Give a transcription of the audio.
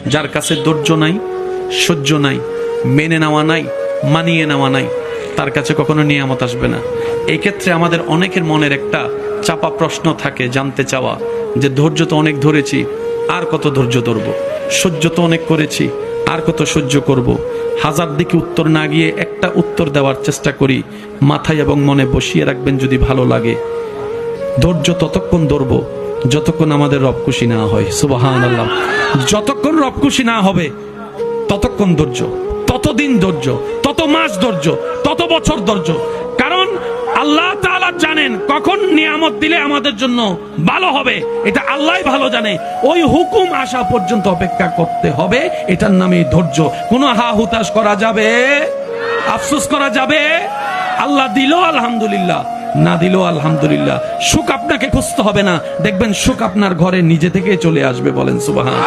যার কাছে ধৈর্য নাই, সহ্য নাই, মেনে নেওয়া নাই, মানিয়ে নেওয়া নাই, তার কাছে কখনো নিয়ামত আসবে না। এই ক্ষেত্রে আমাদের অনেকের মনের একটা চাপা প্রশ্ন থাকে, জানতে চাওয়া যে ধৈর্য তো অনেক ধরেছি, আর কত ধৈর্য ধরবো, সহ্য তো অনেক করেছি, আর কত সহ্য করব। হাজার দিকে উত্তর না গিয়ে একটা উত্তর দেওয়ার চেষ্টা করি, মাথায় এবং মনে বসিয়ে রাখবেন যদি ভালো লাগে। ধৈর্য ততক্ষণ ধরবো যতক্ষণ আমাদের রব খুশি না হয়। সুবহানাল্লাহ। যতক্ষণ রব খুশি না হবে ততক্ষণ ধৈর্য, ততদিন ধৈর্য, তত মাস ধৈর্য, তত বছর ধৈর্য। কারণ আল্লাহ তাআলা জানেন কখন নিয়ামত দিলে আমাদের জন্য ভালো হবে, এটা আল্লাহই ভালো জানে। ওই হুকুম আসা পর্যন্ত অপেক্ষা করতে হবে, এটার নামে ধৈর্য। কোনো হা হুতাশ করা যাবে, আফসোস করা যাবে? আল্লাহ দিল আলহামদুলিল্লাহ, না দিল আলহামদুলিল্লাহ। সুখ আপনাকে খুঁজতে হবে না, দেখবেন সুখ আপনার ঘরে নিজে থেকে চলে আসবে। বলেন সুবহান।